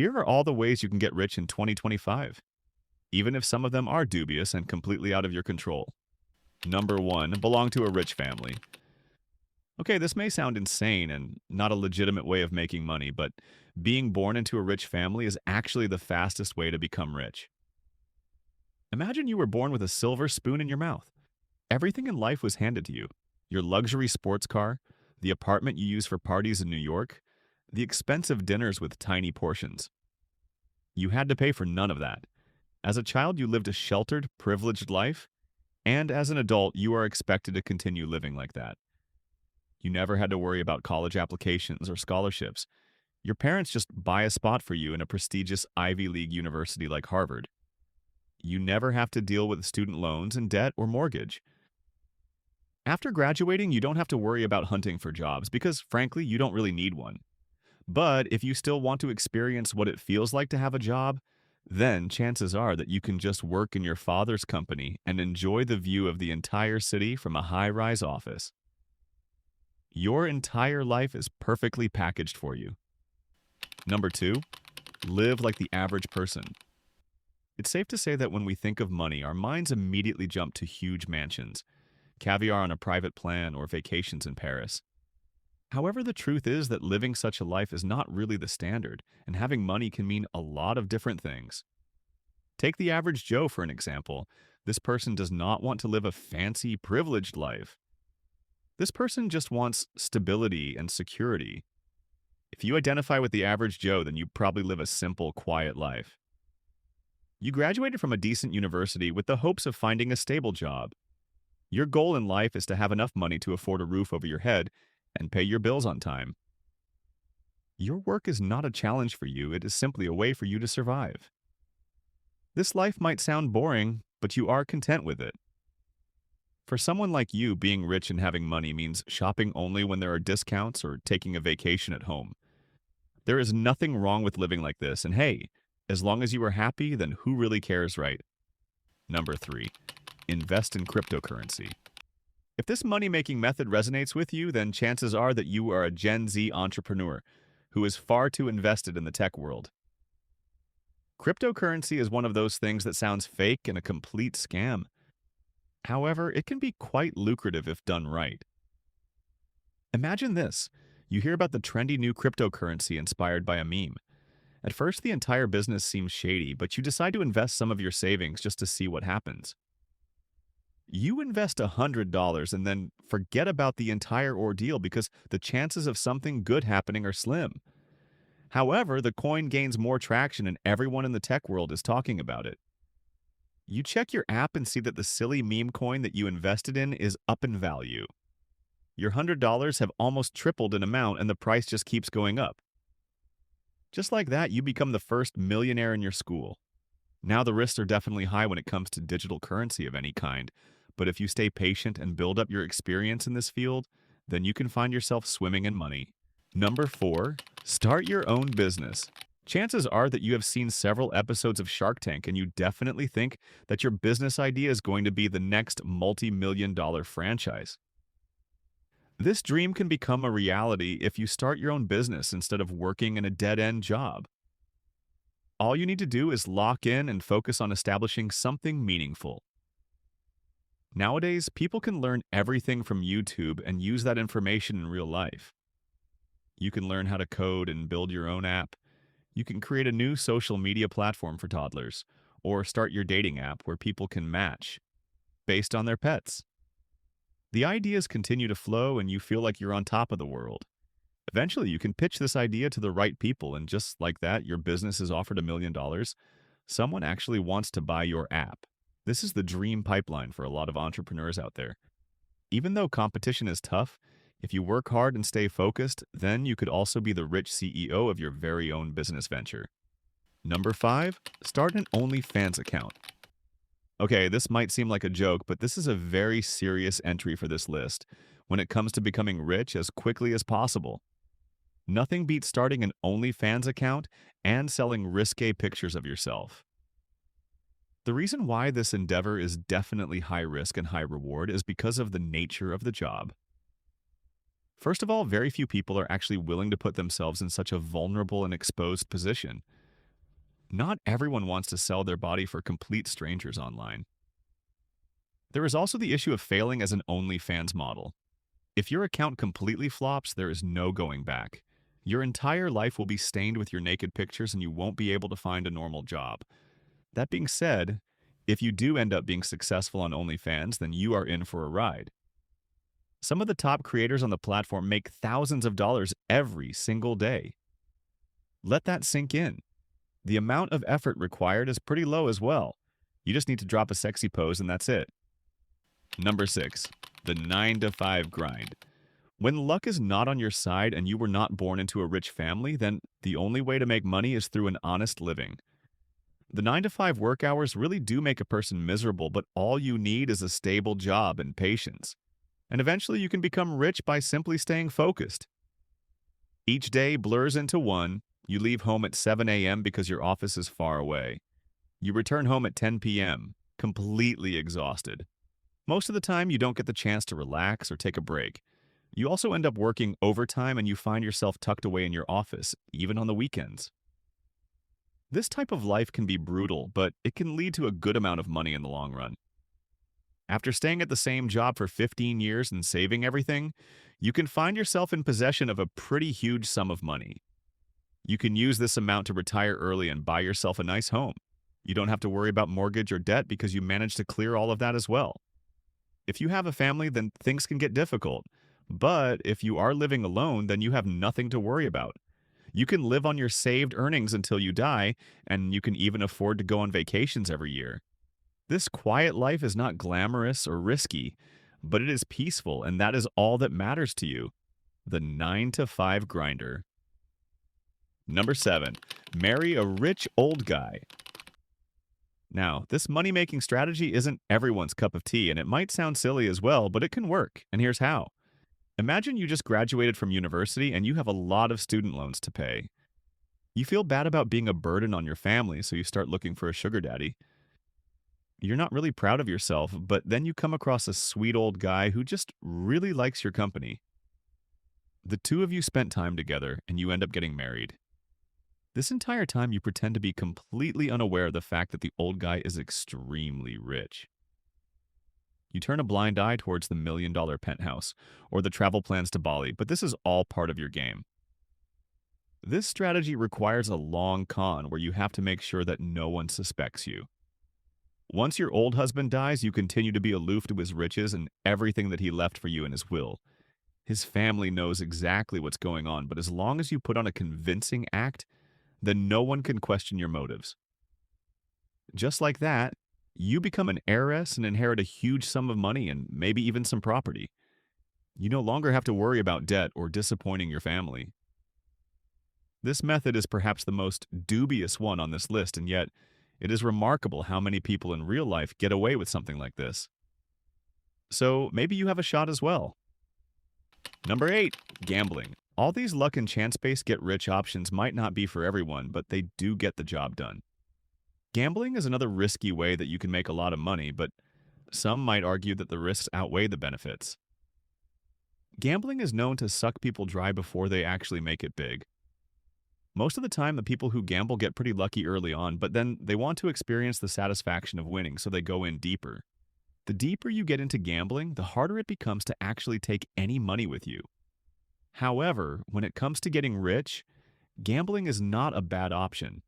Here are all the ways you can get rich in 2025, even if some of them are dubious and completely out of your control. Number 1, belong to a rich family. Okay, this may sound insane and not a legitimate way of making money, but being born into a rich family is actually the fastest way to become rich. Imagine you were born with a silver spoon in your mouth. Everything in life was handed to you: your luxury sports car, the apartment you use for parties in New York, the expensive dinners with tiny portions. You had to pay for none of that. As a child, you lived a sheltered, privileged life, and as an adult, you are expected to continue living like that. You never had to worry about college applications or scholarships. Your parents just buy a spot for you in a prestigious Ivy League university like Harvard. You never have to deal with student loans and debt or mortgage. After graduating, you don't have to worry about hunting for jobs because, frankly, you don't really need one. But if you still want to experience what it feels like to have a job, then chances are that you can just work in your father's company and enjoy the view of the entire city from a high-rise office. Your entire life is perfectly packaged for you. Number 2, live like the average person. It's safe to say that when we think of money, our minds immediately jump to huge mansions, caviar on a private plan, or vacations in Paris. However, the truth is that living such a life is not really the standard, and having money can mean a lot of different things. Take the average Joe for an example. This person does not want to live a fancy, privileged life. This person just wants stability and security. If you identify with the average Joe, then you probably live a simple, quiet life. You graduated from a decent university with the hopes of finding a stable job. Your goal in life is to have enough money to afford a roof over your head and pay your bills on time. Your work is not a challenge for you, it is simply a way for you to survive. This life might sound boring, but you are content with it. For someone like you, being rich and having money means shopping only when there are discounts or taking a vacation at home. There is nothing wrong with living like this, and hey, as long as you are happy, then who really cares, right? Number 3, invest in cryptocurrency. If this money-making method resonates with you, then chances are that you are a Gen Z entrepreneur who is far too invested in the tech world. Cryptocurrency is one of those things that sounds fake and a complete scam. However, it can be quite lucrative if done right. Imagine this. You hear about the trendy new cryptocurrency inspired by a meme. At first, the entire business seems shady, but you decide to invest some of your savings just to see what happens. You invest $100 and then forget about the entire ordeal because the chances of something good happening are slim. However, the coin gains more traction and everyone in the tech world is talking about it. You check your app and see that the silly meme coin that you invested in is up in value. Your $100 have almost tripled in amount and the price just keeps going up. Just like that, you become the first millionaire in your school. Now the risks are definitely high when it comes to digital currency of any kind, but if you stay patient and build up your experience in this field, then you can find yourself swimming in money. Number 4, start your own business. Chances are that you have seen several episodes of Shark Tank and you definitely think that your business idea is going to be the next multi-million-dollar franchise. This dream can become a reality if you start your own business instead of working in a dead-end job. All you need to do is lock in and focus on establishing something meaningful. Nowadays, people can learn everything from YouTube and use that information in real life. You can learn how to code and build your own app. You can create a new social media platform for toddlers, or start your dating app where people can match based on their pets. The ideas continue to flow and you feel like you're on top of the world. Eventually, you can pitch this idea to the right people, and just like that, your business is offered $1 million. Someone actually wants to buy your app. This is the dream pipeline for a lot of entrepreneurs out there. Even though competition is tough, if you work hard and stay focused, then you could also be the rich CEO of your very own business venture. Number 5, start an OnlyFans account. Okay, this might seem like a joke, but this is a very serious entry for this list when it comes to becoming rich as quickly as possible. Nothing beats starting an OnlyFans account and selling risque pictures of yourself. The reason why this endeavor is definitely high risk and high reward is because of the nature of the job. First of all, very few people are actually willing to put themselves in such a vulnerable and exposed position. Not everyone wants to sell their body for complete strangers online. There is also the issue of failing as an OnlyFans model. If your account completely flops, there is no going back. Your entire life will be stained with your naked pictures and you won't be able to find a normal job. That being said, if you do end up being successful on OnlyFans, then you are in for a ride. Some of the top creators on the platform make thousands of dollars every single day. Let that sink in. The amount of effort required is pretty low as well. You just need to drop a sexy pose and that's it. Number 6. The 9-to-5 grind. When luck is not on your side and you were not born into a rich family, then the only way to make money is through an honest living. The 9-to-5 work hours really do make a person miserable, but all you need is a stable job and patience. And eventually you can become rich by simply staying focused. Each day blurs into one. You leave home at 7 a.m. because your office is far away. You return home at 10 p.m., completely exhausted. Most of the time, you don't get the chance to relax or take a break. You also end up working overtime and you find yourself tucked away in your office, even on the weekends. This type of life can be brutal, but it can lead to a good amount of money in the long run. After staying at the same job for 15 years and saving everything, you can find yourself in possession of a pretty huge sum of money. You can use this amount to retire early and buy yourself a nice home. You don't have to worry about mortgage or debt because you managed to clear all of that as well. If you have a family, then things can get difficult. But if you are living alone, then you have nothing to worry about. You can live on your saved earnings until you die, and you can even afford to go on vacations every year. This quiet life is not glamorous or risky, but it is peaceful, and that is all that matters to you. The 9-to-5 grinder. Number 7. Marry a rich old guy. Now, this money-making strategy isn't everyone's cup of tea, and it might sound silly as well, but it can work, and here's how. Imagine you just graduated from university and you have a lot of student loans to pay. You feel bad about being a burden on your family, so you start looking for a sugar daddy. You're not really proud of yourself, but then you come across a sweet old guy who just really likes your company. The two of you spent time together, and you end up getting married. This entire time, you pretend to be completely unaware of the fact that the old guy is extremely rich. You turn a blind eye towards the million-dollar penthouse or the travel plans to Bali, but this is all part of your game. This strategy requires a long con where you have to make sure that no one suspects you. Once your old husband dies, you continue to be aloof to his riches and everything that he left for you in his will. His family knows exactly what's going on, but as long as you put on a convincing act, then no one can question your motives. Just like that, you become an heiress and inherit a huge sum of money and maybe even some property. You no longer have to worry about debt or disappointing your family. This method is perhaps the most dubious one on this list, and yet it is remarkable how many people in real life get away with something like this. So maybe you have a shot as well. Number 8, gambling. All these luck and chance-based get-rich options might not be for everyone, but they do get the job done. Gambling is another risky way that you can make a lot of money, but some might argue that the risks outweigh the benefits. Gambling is known to suck people dry before they actually make it big. Most of the time, the people who gamble get pretty lucky early on, but then they want to experience the satisfaction of winning, so they go in deeper. The deeper you get into gambling, the harder it becomes to actually take any money with you. However, when it comes to getting rich, gambling is not a bad option.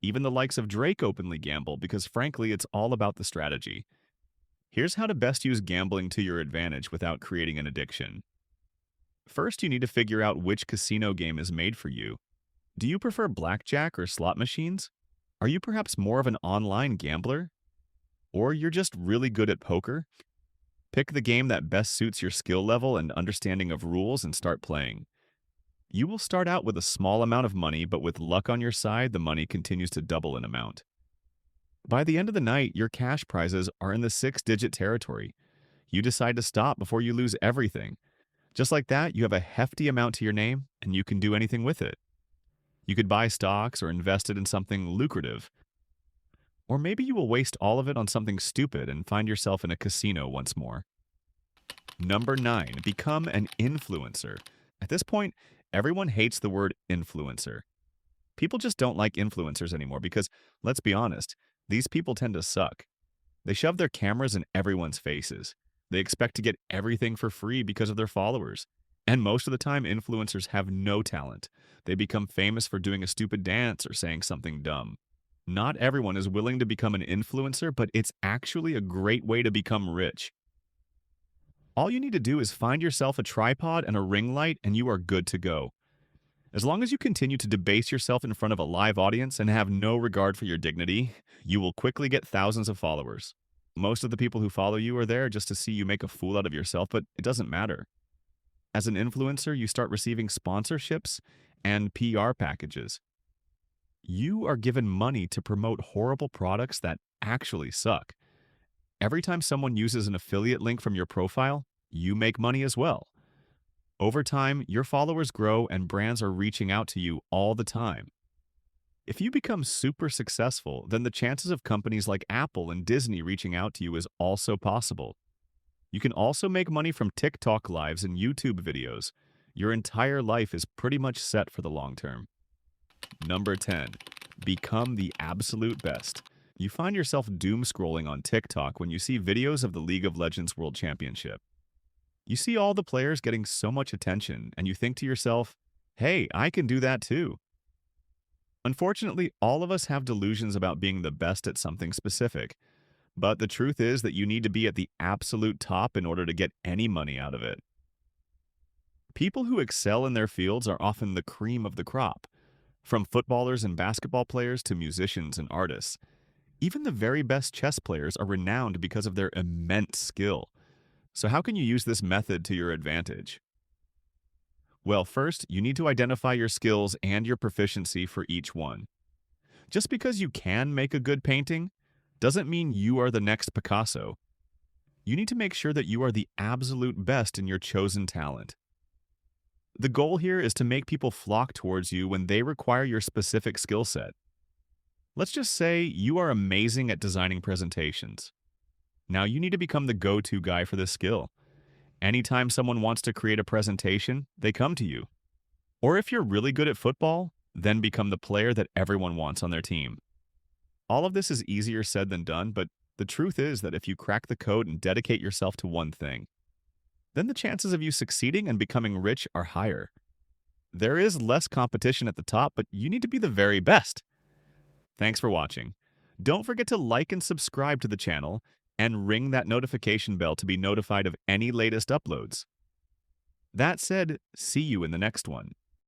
Even the likes of Drake openly gamble because, frankly, it's all about the strategy. Here's how to best use gambling to your advantage without creating an addiction. First, you need to figure out which casino game is made for you. Do you prefer blackjack or slot machines? Are you perhaps more of an online gambler? Or you're just really good at poker? Pick the game that best suits your skill level and understanding of rules and start playing. You will start out with a small amount of money, but with luck on your side, the money continues to double in amount. By the end of the night, your cash prizes are in the 6-digit territory. You decide to stop before you lose everything. Just like that, you have a hefty amount to your name, and you can do anything with it. You could buy stocks or invest it in something lucrative. Or maybe you will waste all of it on something stupid and find yourself in a casino once more. Number 9, become an influencer. At this point, everyone hates the word influencer. People just don't like influencers anymore because, let's be honest, these people tend to suck. They shove their cameras in everyone's faces. They expect to get everything for free because of their followers. And most of the time, influencers have no talent. They become famous for doing a stupid dance or saying something dumb. Not everyone is willing to become an influencer, but it's actually a great way to become rich. All you need to do is find yourself a tripod and a ring light, and you are good to go. As long as you continue to debase yourself in front of a live audience and have no regard for your dignity, you will quickly get thousands of followers. Most of the people who follow you are there just to see you make a fool out of yourself, but it doesn't matter. As an influencer, you start receiving sponsorships and PR packages. You are given money to promote horrible products that actually suck. Every time someone uses an affiliate link from your profile, you make money as well. Over time, your followers grow and brands are reaching out to you all the time. If you become super successful, then the chances of companies like Apple and Disney reaching out to you is also possible. You can also make money from TikTok lives and YouTube videos. Your entire life is pretty much set for the long term. Number 10. Become the absolute best. You find yourself doom scrolling on TikTok when you see videos of the League of Legends World Championship. You see all the players getting so much attention, and you think to yourself, hey, I can do that too. Unfortunately, all of us have delusions about being the best at something specific, but the truth is that you need to be at the absolute top in order to get any money out of it. People who excel in their fields are often the cream of the crop, from footballers and basketball players to musicians and artists. Even the very best chess players are renowned because of their immense skill. So how can you use this method to your advantage? Well, first, you need to identify your skills and your proficiency for each one. Just because you can make a good painting doesn't mean you are the next Picasso. You need to make sure that you are the absolute best in your chosen talent. The goal here is to make people flock towards you when they require your specific skill set. Let's just say you are amazing at designing presentations. Now you need to become the go-to guy for this skill. Anytime someone wants to create a presentation, they come to you. Or if you're really good at football, then become the player that everyone wants on their team. All of this is easier said than done, but the truth is that if you crack the code and dedicate yourself to one thing, then the chances of you succeeding and becoming rich are higher. There is less competition at the top, but you need to be the very best. Thanks for watching. Don't forget to like and subscribe to the channel and ring that notification bell to be notified of any latest uploads. That said, see you in the next one.